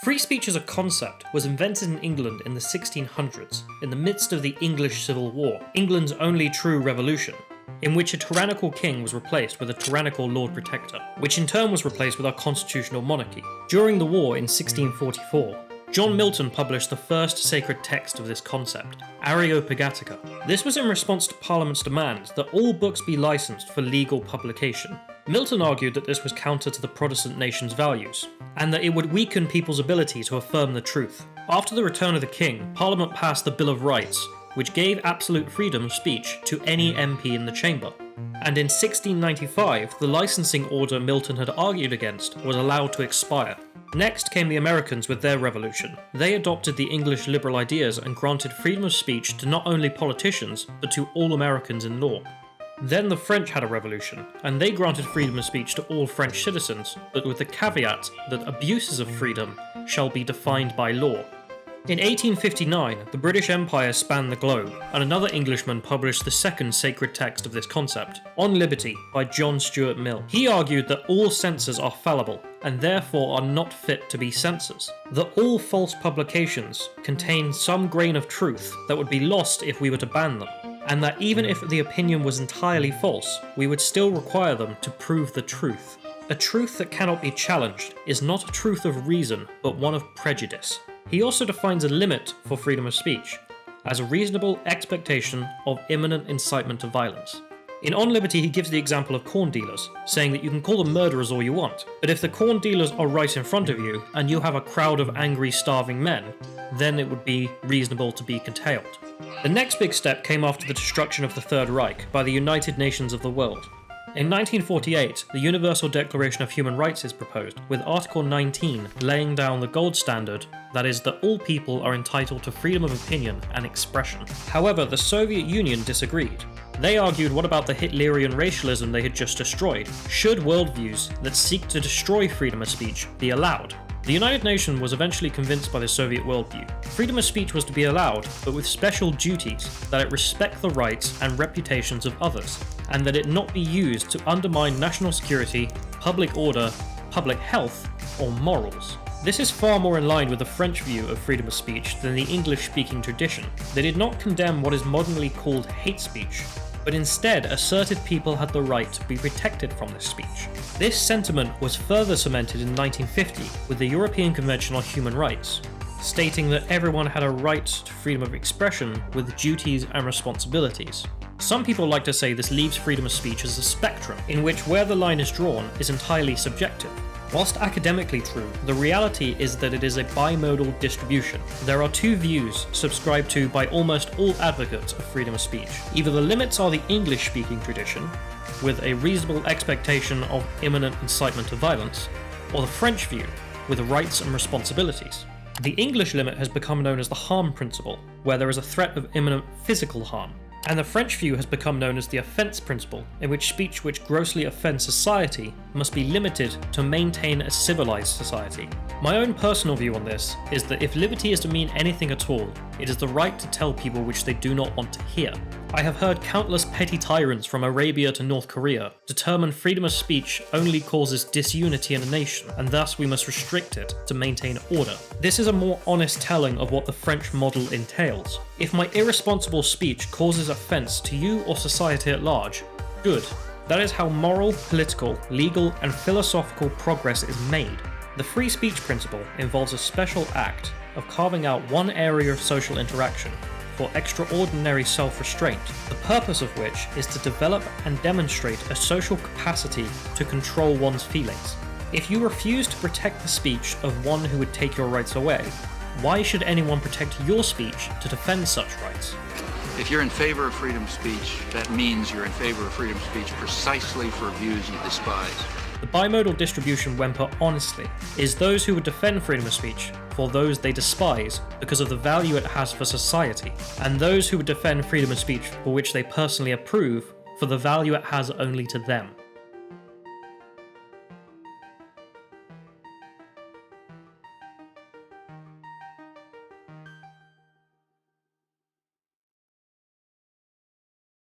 Free speech as a concept was invented in England in the 1600s, in the midst of the English Civil War, England's only true revolution, in which a tyrannical king was replaced with a tyrannical Lord Protector, which in turn was replaced with our constitutional monarchy. During the war in 1644, John Milton published the first sacred text of this concept, Areopagitica. This was in response to Parliament's demand that all books be licensed for legal publication. Milton argued that this was counter to the Protestant nation's values, and that it would weaken people's ability to affirm the truth. After the return of the king, Parliament passed the Bill of Rights, which gave absolute freedom of speech to any MP in the chamber. And in 1695, the licensing order Milton had argued against was allowed to expire. Next came the Americans with their revolution. They adopted the English liberal ideas and granted freedom of speech to not only politicians, but to all Americans in law. Then the French had a revolution, and they granted freedom of speech to all French citizens, but with the caveat that abuses of freedom shall be defined by law. In 1859, the British Empire spanned the globe, and another Englishman published the second sacred text of this concept, On Liberty by John Stuart Mill. He argued that all censors are fallible, and therefore are not fit to be censors. That all false publications contain some grain of truth that would be lost if we were to ban them, and that even if the opinion was entirely false, we would still require them to prove the truth. A truth that cannot be challenged is not a truth of reason, but one of prejudice. He also defines a limit for freedom of speech as a reasonable expectation of imminent incitement to violence. In On Liberty, he gives the example of corn dealers, saying that you can call them murderers all you want, but if the corn dealers are right in front of you and you have a crowd of angry, starving men, then it would be reasonable to be curtailed. The next big step came after the destruction of the Third Reich by the United Nations of the world. In 1948, the Universal Declaration of Human Rights is proposed, with Article 19 laying down the gold standard, that is, that all people are entitled to freedom of opinion and expression. However, the Soviet Union disagreed. They argued, what about the Hitlerian racialism they had just destroyed? Should worldviews that seek to destroy freedom of speech be allowed? The United Nations was eventually convinced by the Soviet worldview. Freedom of speech was to be allowed, but with special duties, that it respect the rights and reputations of others, and that it not be used to undermine national security, public order, public health, or morals. This is far more in line with the French view of freedom of speech than the English-speaking tradition. They did not condemn what is modernly called hate speech, but instead asserted people had the right to be protected from this speech. This sentiment was further cemented in 1950 with the European Convention on Human Rights, stating that everyone had a right to freedom of expression with duties and responsibilities. Some people like to say this leaves freedom of speech as a spectrum, in which where the line is drawn is entirely subjective. Whilst academically true, the reality is that it is a bimodal distribution. There are two views subscribed to by almost all advocates of freedom of speech. Either the limits are the English-speaking tradition, with a reasonable expectation of imminent incitement to violence, or the French view, with rights and responsibilities. The English limit has become known as the harm principle, where there is a threat of imminent physical harm. And the French view has become known as the offence principle, in which speech which grossly offends society must be limited to maintain a civilized society. My own personal view on this is that if liberty is to mean anything at all, it is the right to tell people which they do not want to hear. I have heard countless petty tyrants from Arabia to North Korea determine freedom of speech only causes disunity in a nation, and thus we must restrict it to maintain order. This is a more honest telling of what the French model entails. If my irresponsible speech causes offence to you or society at large, good. That is how moral, political, legal, and philosophical progress is made. The free speech principle involves a special act of carving out one area of social interaction for extraordinary self-restraint, the purpose of which is to develop and demonstrate a social capacity to control one's feelings. If you refuse to protect the speech of one who would take your rights away, why should anyone protect your speech to defend such rights? If you're in favor of freedom of speech, that means you're in favor of freedom of speech precisely for views you despise. The bimodal distribution, when put honestly, is those who would defend freedom of speech for those they despise because of the value it has for society, and those who would defend freedom of speech for which they personally approve for the value it has only to them.